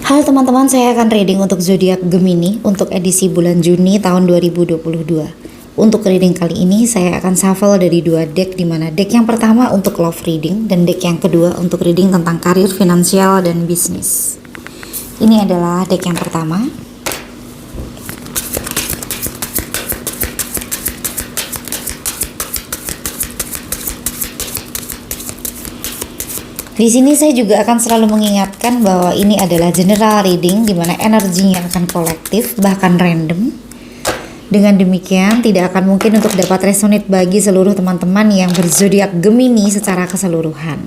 Halo teman-teman, saya akan reading untuk zodiak Gemini untuk edisi bulan Juni tahun 2022. Untuk reading kali ini saya akan shuffle dari dua deck, di mana deck yang pertama untuk love reading dan deck yang kedua untuk reading tentang karir, finansial, dan bisnis. Ini adalah deck yang pertama. Di sini saya juga akan selalu mengingatkan bahwa ini adalah general reading, di mana energinya akan kolektif bahkan random. Dengan demikian tidak akan mungkin untuk dapat resonate bagi seluruh teman-teman yang berzodiak Gemini secara keseluruhan.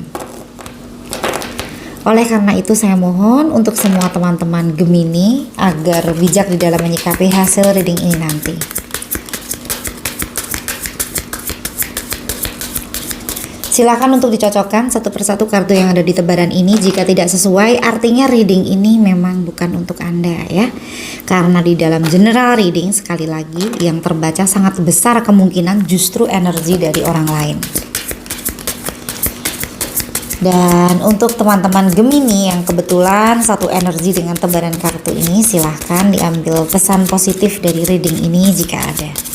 Oleh karena itu saya mohon untuk semua teman-teman Gemini agar bijak di dalam menyikapi hasil reading ini nanti. Silakan untuk dicocokkan satu persatu kartu yang ada di tebaran ini. Jika tidak sesuai, artinya reading ini memang bukan untuk Anda ya. Karena di dalam general reading, sekali lagi, yang terbaca sangat besar kemungkinan justru energi dari orang lain. Dan untuk teman-teman Gemini yang kebetulan satu energi dengan tebaran kartu ini, silahkan diambil pesan positif dari reading ini jika ada.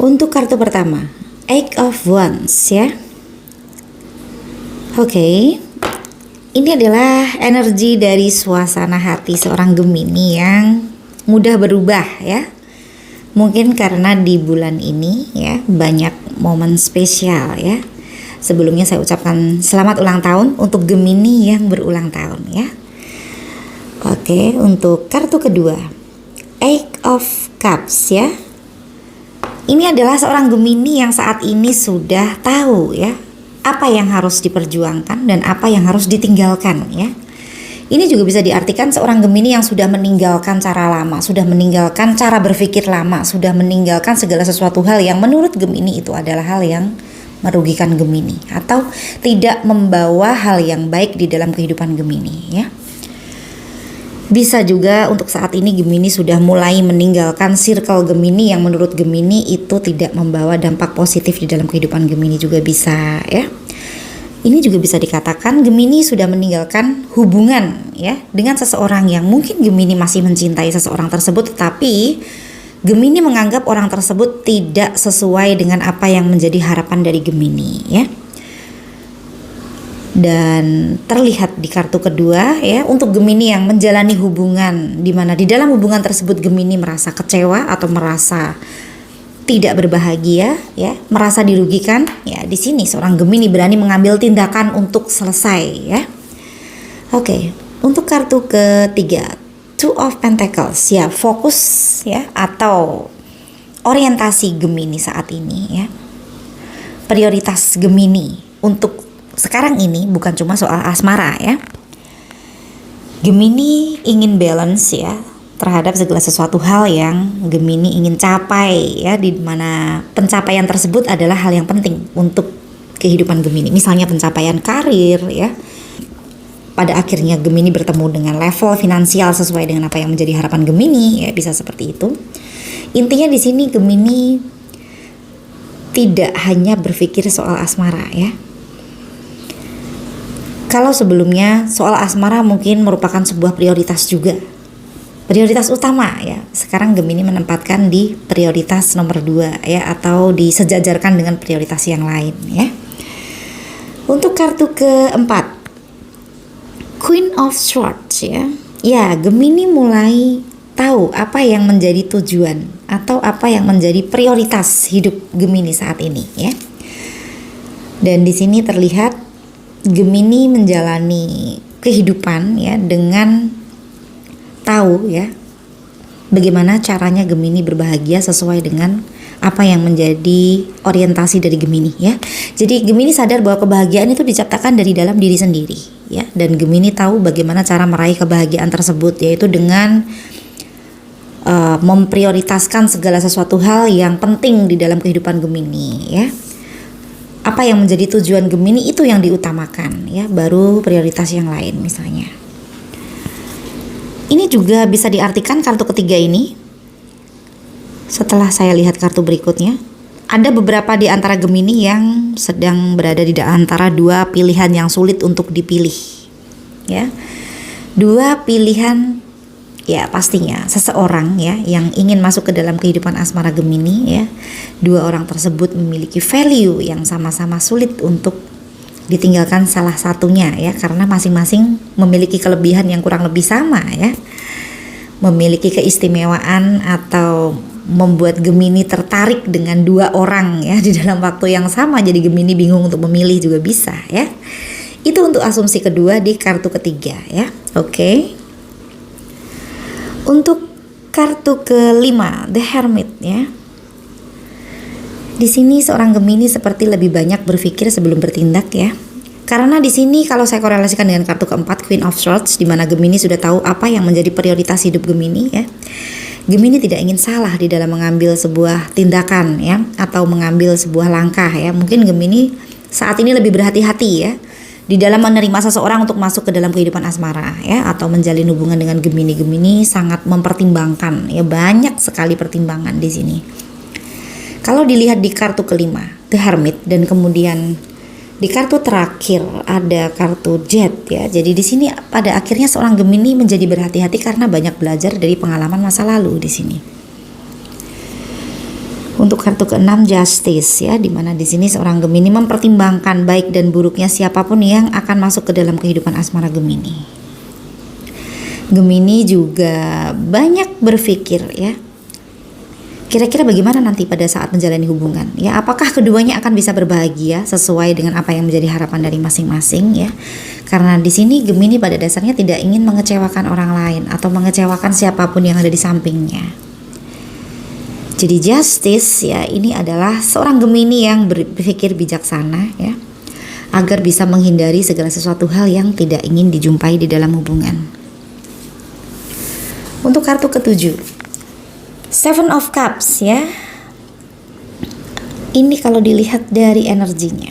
Untuk kartu pertama, Eight of Wands ya. Oke. Ini adalah energi dari suasana hati seorang Gemini yang mudah berubah ya. Mungkin karena di bulan ini ya banyak momen spesial ya. Sebelumnya saya ucapkan selamat ulang tahun untuk Gemini yang berulang tahun ya. Oke, untuk kartu kedua, Eight of Cups ya. Ini adalah seorang Gemini yang saat ini sudah tahu ya apa yang harus diperjuangkan dan apa yang harus ditinggalkan ya. Ini juga bisa diartikan seorang Gemini yang sudah meninggalkan cara lama, sudah meninggalkan cara berpikir lama, sudah meninggalkan segala sesuatu hal yang menurut Gemini itu adalah hal yang merugikan Gemini atau tidak membawa hal yang baik di dalam kehidupan Gemini ya. Bisa juga untuk saat ini Gemini sudah mulai meninggalkan circle Gemini yang menurut Gemini itu tidak membawa dampak positif di dalam kehidupan Gemini, juga bisa ya. Ini juga bisa dikatakan Gemini sudah meninggalkan hubungan ya dengan seseorang yang mungkin Gemini masih mencintai seseorang tersebut, tetapi Gemini menganggap orang tersebut tidak sesuai dengan apa yang menjadi harapan dari Gemini ya. Dan terlihat di kartu kedua ya, untuk Gemini yang menjalani hubungan di mana di dalam hubungan tersebut Gemini merasa kecewa atau merasa tidak berbahagia ya, merasa dirugikan ya. Di sini seorang Gemini berani mengambil tindakan untuk selesai ya. Oke, untuk kartu ketiga, Two of Pentacles ya, fokus ya atau orientasi Gemini saat ini ya. Prioritas Gemini untuk sekarang ini bukan cuma soal asmara ya. Gemini ingin balance ya terhadap segala sesuatu hal yang Gemini ingin capai ya, di mana pencapaian tersebut adalah hal yang penting untuk kehidupan Gemini. Misalnya pencapaian karir ya. Pada akhirnya Gemini bertemu dengan level finansial sesuai dengan apa yang menjadi harapan Gemini ya, bisa seperti itu. Intinya di sini Gemini tidak hanya berpikir soal asmara ya. Kalau sebelumnya soal asmara mungkin merupakan sebuah prioritas juga, prioritas utama ya, sekarang Gemini menempatkan di prioritas nomor 2 ya, atau disejajarkan dengan prioritas yang lain ya. Untuk kartu keempat, Queen of Swords ya. Ya, Gemini mulai tahu apa yang menjadi tujuan atau apa yang menjadi prioritas hidup Gemini saat ini ya. Dan di sini terlihat Gemini menjalani kehidupan ya dengan tahu ya bagaimana caranya Gemini berbahagia sesuai dengan apa yang menjadi orientasi dari Gemini ya. Jadi Gemini sadar bahwa kebahagiaan itu diciptakan dari dalam diri sendiri ya, dan Gemini tahu bagaimana cara meraih kebahagiaan tersebut, yaitu dengan memprioritaskan segala sesuatu hal yang penting di dalam kehidupan Gemini ya. Apa yang menjadi tujuan Gemini itu yang diutamakan ya, baru prioritas yang lain misalnya. Ini juga bisa diartikan kartu ketiga ini. Setelah saya lihat kartu berikutnya, ada beberapa di antara Gemini yang sedang berada di antara dua pilihan yang sulit untuk dipilih ya. Dua pilihan ya, pastinya seseorang ya yang ingin masuk ke dalam kehidupan asmara Gemini ya. Dua orang tersebut memiliki value yang sama-sama sulit untuk ditinggalkan salah satunya ya, karena masing-masing memiliki kelebihan yang kurang lebih sama ya. Memiliki keistimewaan atau membuat Gemini tertarik dengan dua orang ya di dalam waktu yang sama, jadi Gemini bingung untuk memilih juga bisa ya. Itu untuk asumsi kedua di kartu ketiga ya. Oke. Untuk kartu kelima, The Hermit ya. Di sini seorang Gemini seperti lebih banyak berpikir sebelum bertindak ya. Karena di sini kalau saya korelasikan dengan kartu keempat, Queen of Swords, di mana Gemini sudah tahu apa yang menjadi prioritas hidup Gemini ya. Gemini tidak ingin salah di dalam mengambil sebuah tindakan ya, atau mengambil sebuah langkah ya. Mungkin Gemini saat ini lebih berhati-hati ya di dalam menerima seseorang untuk masuk ke dalam kehidupan asmara ya, atau menjalin hubungan dengan Gemini. Gemini sangat mempertimbangkan ya, banyak sekali pertimbangan di sini. Kalau dilihat di kartu kelima, The Hermit, dan kemudian di kartu terakhir ada kartu Jet ya. Jadi di sini pada akhirnya seorang Gemini menjadi berhati-hati karena banyak belajar dari pengalaman masa lalu di sini. Untuk kartu keenam, Justice ya, dimana di sini seorang Gemini mempertimbangkan baik dan buruknya siapapun yang akan masuk ke dalam kehidupan asmara Gemini. Gemini juga banyak berpikir ya, kira-kira bagaimana nanti pada saat menjalani hubungan ya, apakah keduanya akan bisa berbahagia sesuai dengan apa yang menjadi harapan dari masing-masing ya. Karena di sini Gemini pada dasarnya tidak ingin mengecewakan orang lain atau mengecewakan siapapun yang ada di sampingnya. Jadi Justice ya, ini adalah seorang Gemini yang berpikir bijaksana ya, agar bisa menghindari segala sesuatu hal yang tidak ingin dijumpai di dalam hubungan. Untuk kartu ketujuh, Seven of Cups ya. Ini kalau dilihat dari energinya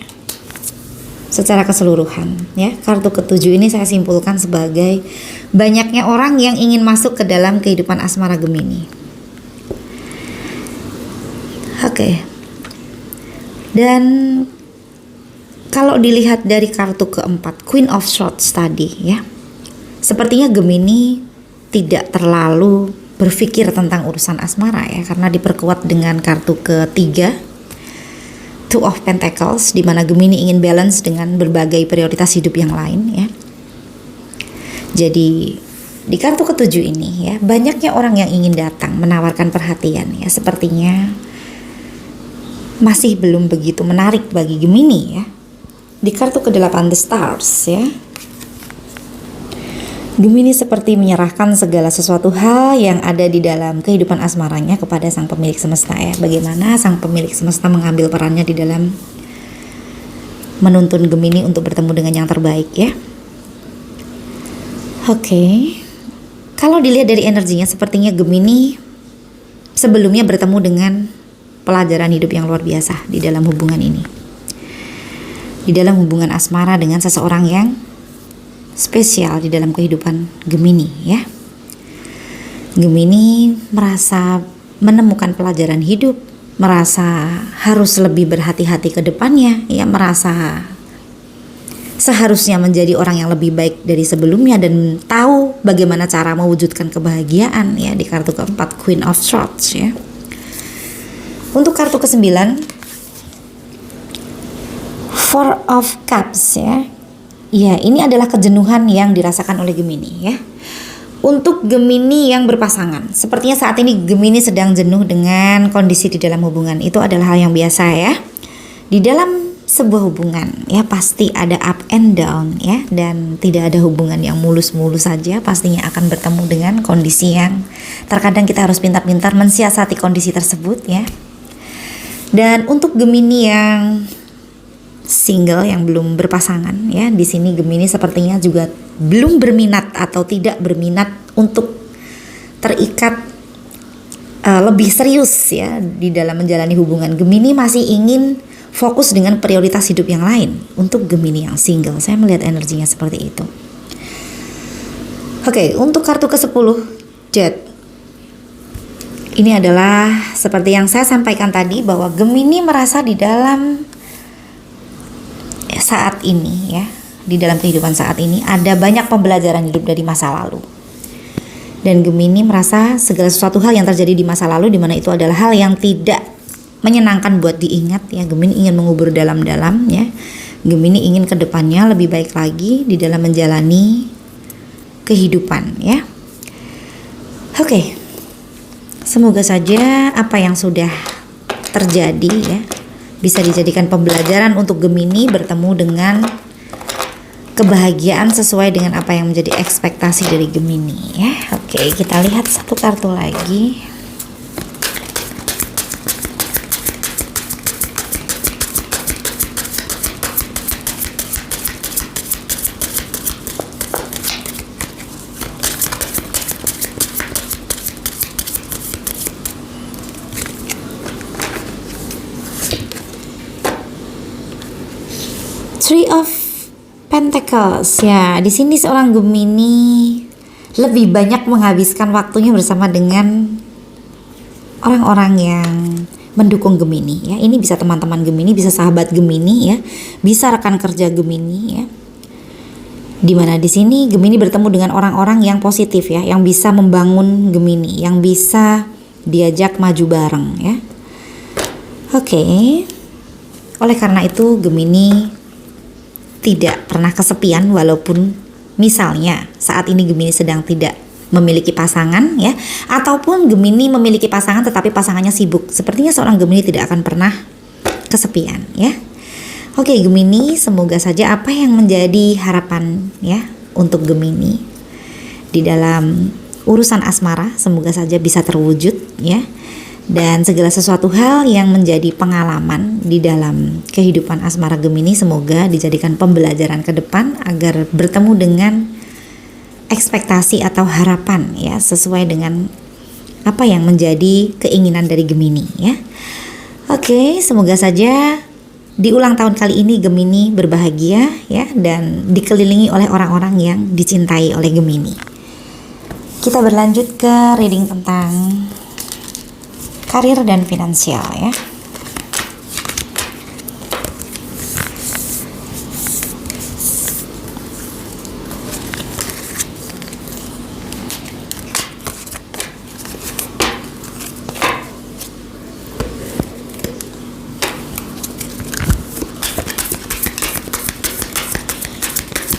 secara keseluruhan ya, kartu ketujuh ini saya simpulkan sebagai banyaknya orang yang ingin masuk ke dalam kehidupan asmara Gemini. Oke. Dan kalau dilihat dari kartu keempat, Queen of Swords tadi ya, sepertinya Gemini tidak terlalu berpikir tentang urusan asmara ya, karena diperkuat dengan kartu ketiga, Two of Pentacles, di mana Gemini ingin balance dengan berbagai prioritas hidup yang lain ya. Jadi di kartu ketujuh ini ya, banyaknya orang yang ingin datang menawarkan perhatian ya, sepertinya masih belum begitu menarik bagi Gemini ya. Di kartu ke-8, The Stars ya, Gemini seperti menyerahkan segala sesuatu hal yang ada di dalam kehidupan asmaranya kepada sang pemilik semesta ya. Bagaimana sang pemilik semesta mengambil perannya di dalam menuntun Gemini untuk bertemu dengan yang terbaik ya. Oke. Kalau dilihat dari energinya, sepertinya Gemini sebelumnya bertemu dengan pelajaran hidup yang luar biasa di dalam hubungan ini. Di dalam hubungan asmara dengan seseorang yang spesial di dalam kehidupan Gemini ya. Gemini merasa menemukan pelajaran hidup, merasa harus lebih berhati-hati ke depannya ya, merasa seharusnya menjadi orang yang lebih baik dari sebelumnya dan tahu bagaimana cara mewujudkan kebahagiaan ya, di kartu keempat, Queen of Swords ya. Untuk kartu ke-9, Four of Cups ya. Ya, ini adalah kejenuhan yang dirasakan oleh Gemini ya. Untuk Gemini yang berpasangan, sepertinya saat ini Gemini sedang jenuh dengan kondisi di dalam hubungan. Itu adalah hal yang biasa ya. Di dalam sebuah hubungan ya pasti ada up and down ya, dan tidak ada hubungan yang mulus-mulus saja, pastinya akan bertemu dengan kondisi yang terkadang kita harus pintar-pintar mensiasati kondisi tersebut ya. Dan untuk Gemini yang single, yang belum berpasangan ya, di sini Gemini sepertinya juga belum berminat atau tidak berminat untuk terikat lebih serius ya di dalam menjalani hubungan. Gemini masih ingin fokus dengan prioritas hidup yang lain. Untuk Gemini yang single, saya melihat energinya seperti itu. Oke, untuk kartu ke-10 Jet. Ini adalah seperti yang saya sampaikan tadi, bahwa Gemini merasa di dalam saat ini ya, di dalam kehidupan saat ini ada banyak pembelajaran hidup dari masa lalu. Dan Gemini merasa segala sesuatu hal yang terjadi di masa lalu, di mana itu adalah hal yang tidak menyenangkan buat diingat ya. Gemini ingin mengubur dalam-dalam ya. Gemini ingin ke depannya lebih baik lagi di dalam menjalani kehidupan ya. Oke. Semoga saja apa yang sudah terjadi ya bisa dijadikan pembelajaran untuk Gemini bertemu dengan kebahagiaan sesuai dengan apa yang menjadi ekspektasi dari Gemini ya. Oke, kita lihat satu kartu lagi. Three of Pentacles ya, di sini seorang Gemini lebih banyak menghabiskan waktunya bersama dengan orang-orang yang mendukung Gemini ya. Ini bisa teman-teman Gemini, bisa sahabat Gemini ya, bisa rekan kerja Gemini ya. Dimana di sini Gemini bertemu dengan orang-orang yang positif ya, yang bisa membangun Gemini, yang bisa diajak maju bareng ya. Oke. Oleh karena itu Gemini tidak pernah kesepian, walaupun misalnya saat ini Gemini sedang tidak memiliki pasangan ya, ataupun Gemini memiliki pasangan tetapi pasangannya sibuk. Sepertinya seorang Gemini tidak akan pernah kesepian ya. Oke Gemini, semoga saja apa yang menjadi harapan ya untuk Gemini di dalam urusan asmara semoga saja bisa terwujud ya. Dan segala sesuatu hal yang menjadi pengalaman di dalam kehidupan asmara Gemini semoga dijadikan pembelajaran ke depan agar bertemu dengan ekspektasi atau harapan ya, sesuai dengan apa yang menjadi keinginan dari Gemini ya. Oke, semoga saja di ulang tahun kali ini Gemini berbahagia ya, dan dikelilingi oleh orang-orang yang dicintai oleh Gemini. Kita berlanjut ke reading tentang karir dan finansial ya.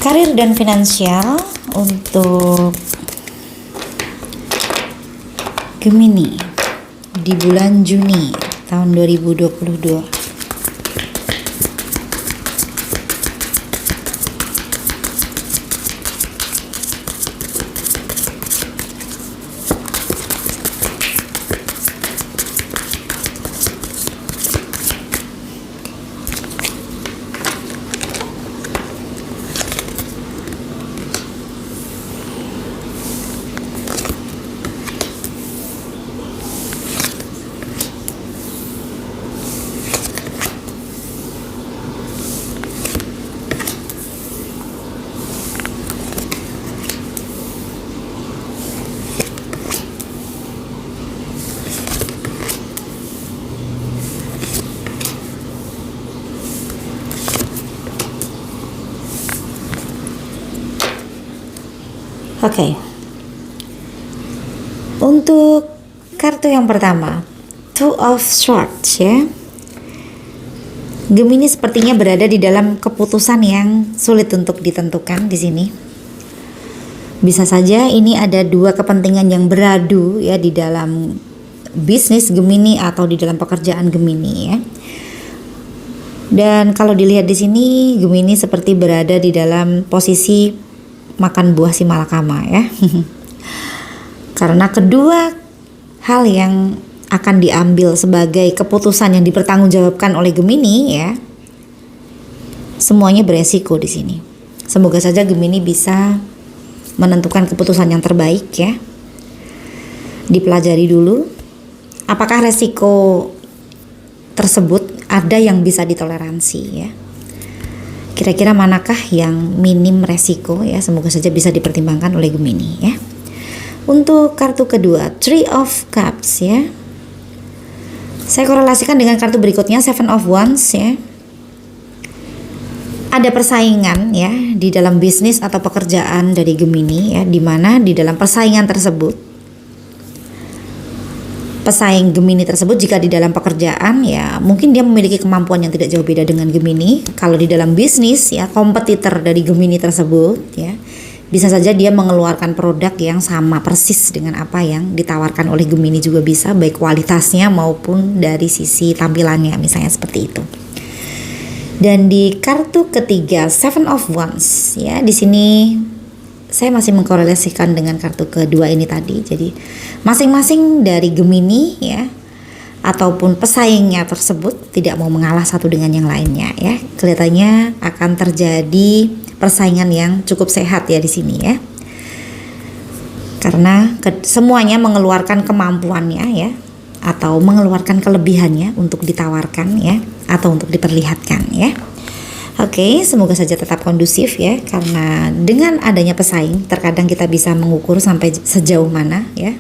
Karir dan finansial untuk Gemini di bulan Juni tahun 2022. Oke. Untuk kartu yang pertama, Two of Swords ya. Gemini sepertinya berada di dalam keputusan yang sulit untuk ditentukan di sini. Bisa saja ini ada dua kepentingan yang beradu ya di dalam bisnis Gemini atau di dalam pekerjaan Gemini ya. Dan kalau dilihat di sini, Gemini seperti berada di dalam posisi makan buah si malakama ya. Karena kedua hal yang akan diambil sebagai keputusan yang dipertanggungjawabkan oleh Gemini ya, semuanya beresiko di sini. Semoga saja Gemini bisa menentukan keputusan yang terbaik ya. Dipelajari dulu apakah resiko tersebut ada yang bisa ditoleransi ya. Kira-kira manakah yang minim resiko ya, semoga saja bisa dipertimbangkan oleh Gemini ya. Untuk kartu kedua, Three of Cups ya. Saya korelasikan dengan kartu berikutnya, Seven of Wands ya. Ada persaingan ya di dalam bisnis atau pekerjaan dari Gemini ya, di mana di dalam persaingan tersebut, pesaing Gemini tersebut jika di dalam pekerjaan ya mungkin dia memiliki kemampuan yang tidak jauh beda dengan Gemini. Kalau di dalam bisnis ya, kompetitor dari Gemini tersebut ya bisa saja dia mengeluarkan produk yang sama persis dengan apa yang ditawarkan oleh Gemini juga bisa, baik kualitasnya maupun dari sisi tampilannya misalnya seperti itu. Dan di kartu ketiga, Seven of Wands ya, di sini saya masih mengkorelasikan dengan kartu kedua ini tadi. Jadi masing-masing dari Gemini ya ataupun pesaingnya tersebut tidak mau mengalah satu dengan yang lainnya ya. Kelihatannya akan terjadi persaingan yang cukup sehat ya di sini ya. Karena semuanya mengeluarkan kemampuannya ya, atau mengeluarkan kelebihannya untuk ditawarkan ya, atau untuk diperlihatkan ya. Oke, semoga saja tetap kondusif ya, karena dengan adanya pesaing terkadang kita bisa mengukur sampai sejauh mana ya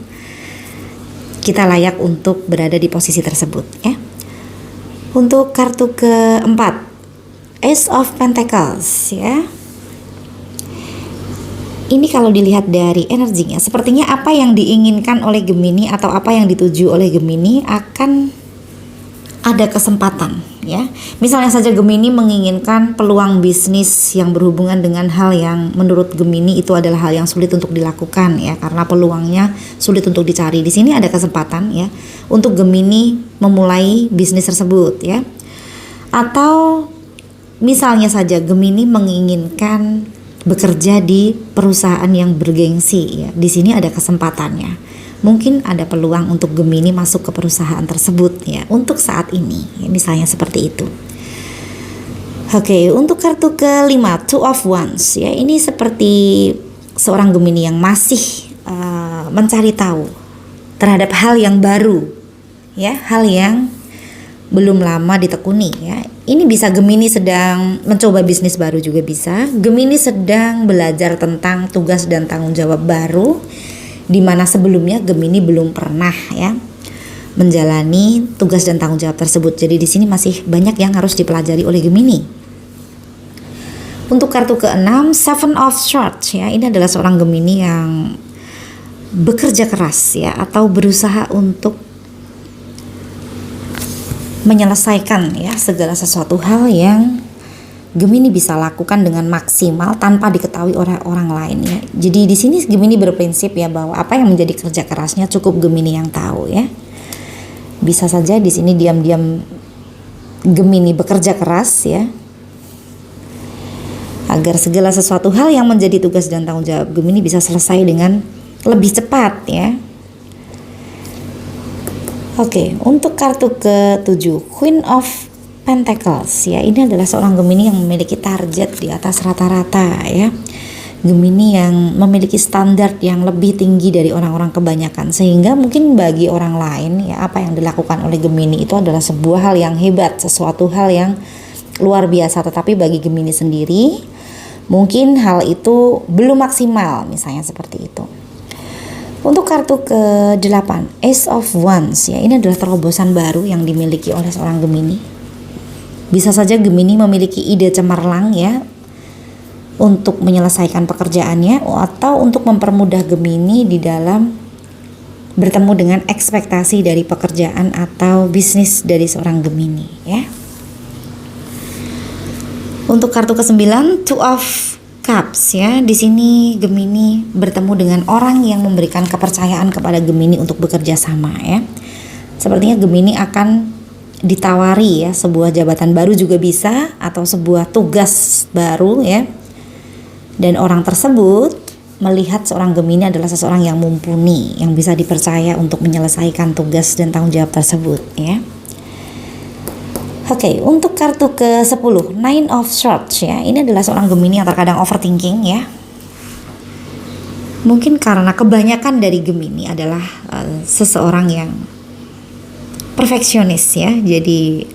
kita layak untuk berada di posisi tersebut ya. Untuk kartu keempat, Ace of Pentacles ya. Ini kalau dilihat dari energinya, sepertinya apa yang diinginkan oleh Gemini atau apa yang dituju oleh Gemini akan ada kesempatan ya. Misalnya saja Gemini menginginkan peluang bisnis yang berhubungan dengan hal yang menurut Gemini itu adalah hal yang sulit untuk dilakukan ya, karena peluangnya sulit untuk dicari. Di sini ada kesempatan ya untuk Gemini memulai bisnis tersebut ya. Atau misalnya saja Gemini menginginkan bekerja di perusahaan yang bergengsi ya. Di sini ada kesempatannya. Mungkin ada peluang untuk Gemini masuk ke perusahaan tersebut ya untuk saat ini ya, misalnya seperti itu. Oke, untuk kartu kelima, Two of Wands ya. Ini seperti seorang Gemini yang masih mencari tahu terhadap hal yang baru ya, hal yang belum lama ditekuni ya. Ini bisa Gemini sedang mencoba bisnis baru juga bisa. Gemini sedang belajar tentang tugas dan tanggung jawab baru, di mana sebelumnya Gemini belum pernah ya menjalani tugas dan tanggung jawab tersebut. Jadi di sini masih banyak yang harus dipelajari oleh Gemini. Untuk kartu keenam, Seven of Swords ya. Ini adalah seorang Gemini yang bekerja keras ya, atau berusaha untuk menyelesaikan ya segala sesuatu hal yang Gemini bisa lakukan dengan maksimal tanpa diketahui oleh orang lain ya. Jadi di sini Gemini berprinsip ya bahwa apa yang menjadi kerja kerasnya cukup Gemini yang tahu ya. Bisa saja di sini diam-diam Gemini bekerja keras ya, agar segala sesuatu hal yang menjadi tugas dan tanggung jawab Gemini bisa selesai dengan lebih cepat ya. Oke, untuk kartu ke-7, Queen of Pentacles ya. Ini adalah seorang Gemini yang memiliki target di atas rata-rata ya. Gemini yang memiliki standar yang lebih tinggi dari orang-orang kebanyakan, sehingga mungkin bagi orang lain ya apa yang dilakukan oleh Gemini itu adalah sebuah hal yang hebat, sesuatu hal yang luar biasa. Tetapi bagi Gemini sendiri mungkin hal itu belum maksimal, misalnya seperti itu. Untuk kartu ke-8, Ace of Wands ya, ini adalah terobosan baru yang dimiliki oleh seorang Gemini. Bisa saja Gemini memiliki ide cemerlang ya untuk menyelesaikan pekerjaannya, atau untuk mempermudah Gemini di dalam bertemu dengan ekspektasi dari pekerjaan atau bisnis dari seorang Gemini ya. Untuk kartu ke-9, Two of Cups ya. Di sini Gemini bertemu dengan orang yang memberikan kepercayaan kepada Gemini untuk bekerja sama ya. Sepertinya Gemini akan ditawari ya sebuah jabatan baru juga bisa, atau sebuah tugas baru ya. Dan orang tersebut melihat seorang Gemini adalah seseorang yang mumpuni, yang bisa dipercaya untuk menyelesaikan tugas dan tanggung jawab tersebut ya. Oke, untuk kartu ke-10, Nine of Swords ya. Ini adalah seorang Gemini yang terkadang overthinking ya. Mungkin karena kebanyakan dari Gemini adalah seseorang yang perfeksionis ya. Jadi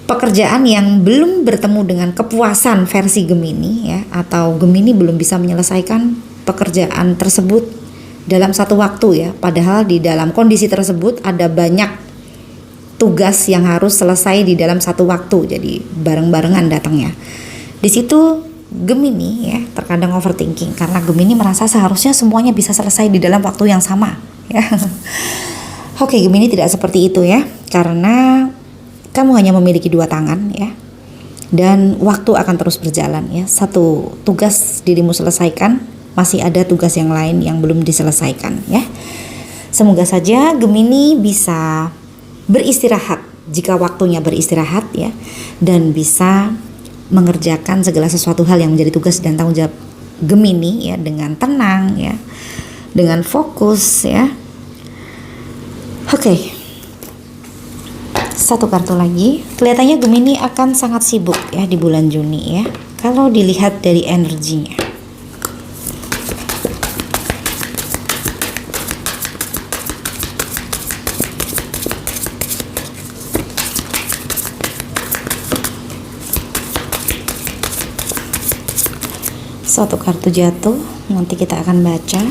pekerjaan yang belum bertemu dengan kepuasan versi Gemini ya, atau Gemini belum bisa menyelesaikan pekerjaan tersebut dalam satu waktu ya, padahal di dalam kondisi tersebut ada banyak tugas yang harus selesai di dalam satu waktu, jadi bareng-barengan datangnya. Di situ Gemini ya terkadang overthinking karena Gemini merasa seharusnya semuanya bisa selesai di dalam waktu yang sama ya. Oke, Gemini tidak seperti itu ya, karena kamu hanya memiliki dua tangan ya, dan waktu akan terus berjalan ya. Satu tugas dirimu selesaikan, masih ada tugas yang lain yang belum diselesaikan ya. Semoga saja Gemini bisa beristirahat jika waktunya beristirahat ya, dan bisa mengerjakan segala sesuatu hal yang menjadi tugas dan tanggung jawab Gemini ya dengan tenang ya, dengan fokus ya. Oke. Satu kartu lagi, kelihatannya Gemini akan sangat sibuk ya di bulan Juni ya, kalau dilihat dari energinya. Satu kartu jatuh, nanti kita akan baca.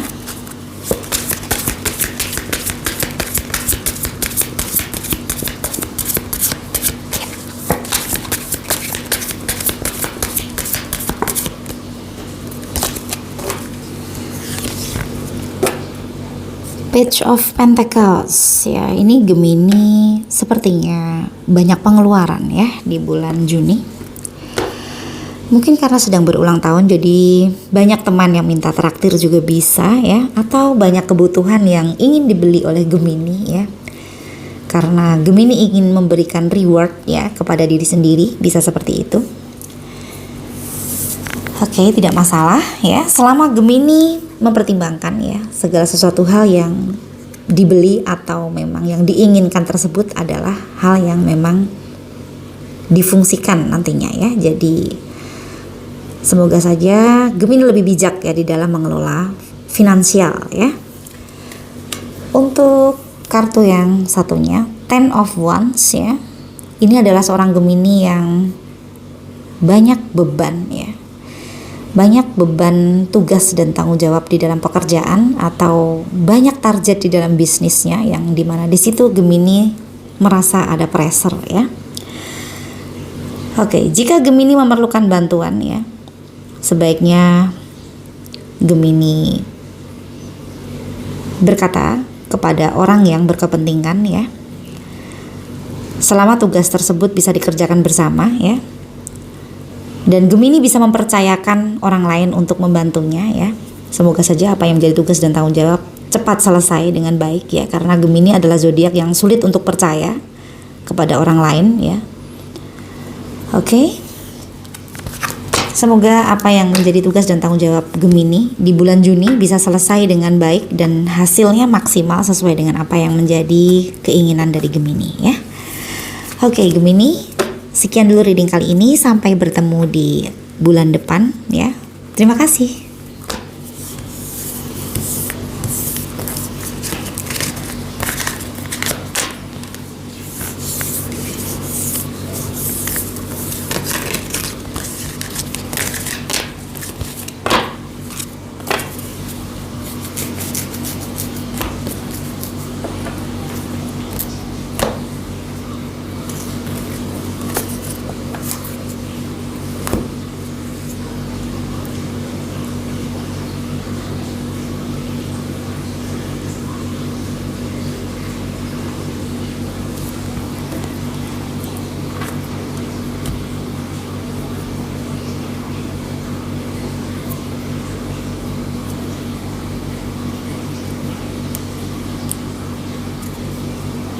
Page of Pentacles ya, ini Gemini sepertinya banyak pengeluaran ya di bulan Juni. Mungkin karena sedang berulang tahun, jadi banyak teman yang minta traktir juga bisa ya, atau banyak kebutuhan yang ingin dibeli oleh Gemini ya. Karena Gemini ingin memberikan reward ya kepada diri sendiri, bisa seperti itu. Oke, tidak masalah ya, selama Gemini mempertimbangkan ya segala sesuatu hal yang dibeli atau memang yang diinginkan tersebut adalah hal yang memang difungsikan nantinya ya. Jadi semoga saja Gemini lebih bijak ya di dalam mengelola finansial ya. Untuk kartu yang satunya, Ten of Wands ya. Ini adalah seorang Gemini yang banyak beban ya. Banyak beban tugas dan tanggung jawab di dalam pekerjaan, atau banyak target di dalam bisnisnya, yang dimana di situ Gemini merasa ada pressure ya. Oke, jika Gemini memerlukan bantuan ya, sebaiknya Gemini berkata kepada orang yang berkepentingan ya, selama tugas tersebut bisa dikerjakan bersama ya. Dan Gemini bisa mempercayakan orang lain untuk membantunya ya. Semoga saja apa yang menjadi tugas dan tanggung jawab cepat selesai dengan baik ya, karena Gemini adalah zodiak yang sulit untuk percaya kepada orang lain ya. Oke. Semoga apa yang menjadi tugas dan tanggung jawab Gemini di bulan Juni bisa selesai dengan baik dan hasilnya maksimal sesuai dengan apa yang menjadi keinginan dari Gemini ya. Oke, Gemini, sekian dulu reading kali ini, sampai bertemu di bulan depan ya. Terima kasih.